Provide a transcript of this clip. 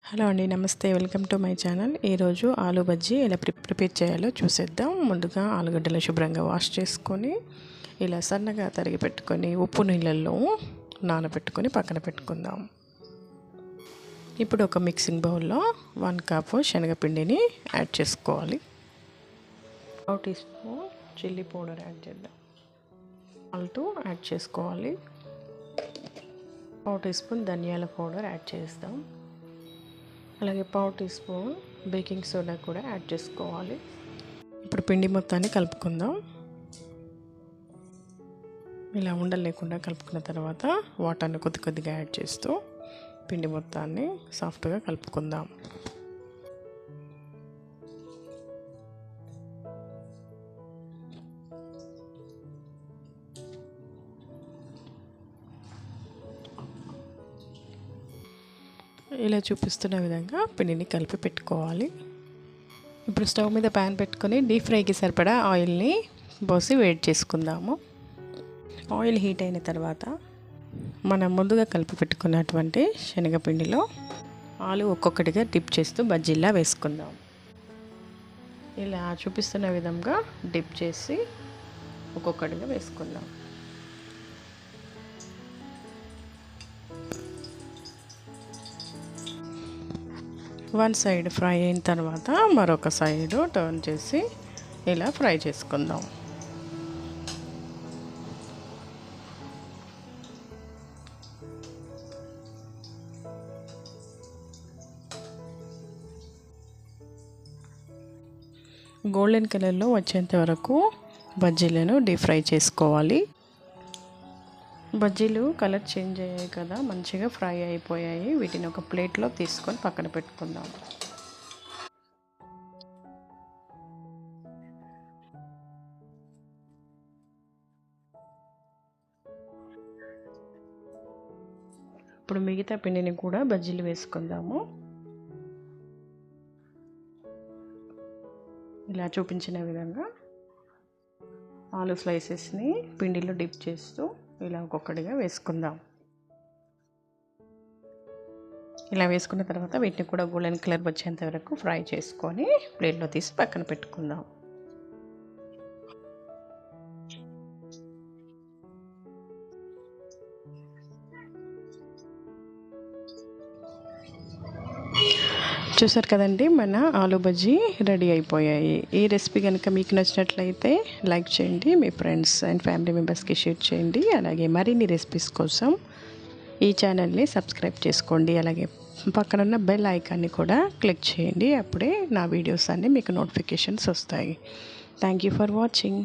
Hello అండి, నమస్తే. Welcome to my channel. ఈరోజు ఆలు బజ్జీ ఎలా ప్రిపేర్ చేయాలో చూసేద్దాం. ముందుగా ఆలుగడ్డలు శుభ్రంగా వాష్ చేసుకొని ఇలా సన్నగా తరిగి పెట్టుకొని ఉప్పు నీళ్ళల్లో నానబెట్టుకొని పక్కన పెట్టుకుందాం. ఇప్పుడు ఒక మిక్సింగ్ బౌల్లో 1 కప్ శనగపిండిని యాడ్ చేసుకోవాలి. 1 teaspoon chilli powder add చేద్దాం. సాల్ట్ యాడ్ చేసుకోవాలి. 1 టీ స్పూన్ ధనియాల పౌడర్ యాడ్ చేద్దాం. అలాగే 1/2 టీ స్పూన్ బేకింగ్ సోడా కూడా యాడ్ చేసుకోవాలి. ఇప్పుడు పిండి మొత్తాన్ని కలుపుకుందాం. ఇలా ఉండలు లేకుండా కలుపుకున్న తర్వాత వాటర్ని కొద్ది కొద్దిగా యాడ్ చేస్తూ పిండి మొత్తాన్ని సాఫ్ట్గా కలుపుకుందాం. ఇలా చూపిస్తున్న విధంగా పిండిని కలిపి పెట్టుకోవాలి. ఇప్పుడు స్టవ్ మీద ప్యాన్ పెట్టుకొని డీప్ ఫ్రైకి సరిపడా ఆయిల్ని పోసి వేడి చేసుకుందాము. ఆయిల్ హీట్ అయిన తర్వాత మనం ముందుగా కలిపి పెట్టుకున్నటువంటి శనగపిండిలో ఆలు ఒక్కొక్కటిగా డిప్ చేస్తూ బజ్జీలా వేసుకుందాం. ఇలా చూపిస్తున్న విధంగా డిప్ చేసి ఒక్కొక్కటిగా వేసుకుందాం. వన్ సైడ్ ఫ్రై అయిన తర్వాత మరొక సైడు టర్న్ చేసి ఇలా ఫ్రై చేసుకుందాం. గోల్డెన్ కలర్లో వచ్చేంత వరకు బజ్జీలను డీప్ ఫ్రై చేసుకోవాలి. బజ్జీలు కలర్ చేంజ్ అయ్యాయి కదా, మంచిగా ఫ్రై అయిపోయాయి. వీటిని ఒక ప్లేట్లో తీసుకొని పక్కన పెట్టుకుందాం. ఇప్పుడు మిగతా పిండిని కూడా బజ్జీలు వేసుకుందాము. ఇలా చూపించిన విధంగా ఆలు స్లైసెస్ని పిండిలో డిప్ చేస్తూ ఇలా ఒక్కొక్కటిగా వేసుకుందాం. ఇలా వేసుకున్న తర్వాత వీటిని కూడా గోల్డెన్ కలర్ వచ్చేంత వరకు ఫ్రై చేసుకొని ప్లేట్లో తీసి పక్కన పెట్టుకుందాం. చూసారు కదండి, మన ఆలు బజ్జీ రెడీ అయిపోయాయి. ఈ రెసిపీ కనుక మీకు నచ్చినట్లయితే లైక్ చేయండి, మీ ఫ్రెండ్స్ అండ్ ఫ్యామిలీ మెంబర్స్కి షేర్ చేయండి. అలాగే మరిన్ని రెసిపీస్ కోసం ఈ ఛానల్ని సబ్స్క్రైబ్ చేసుకోండి. అలాగే పక్కనున్న బెల్ ఐకాన్ని కూడా క్లిక్ చేయండి. అప్పుడే నా వీడియోస్ అన్నీ మీకు నోటిఫికేషన్స్ వస్తాయి. Thank you for watching.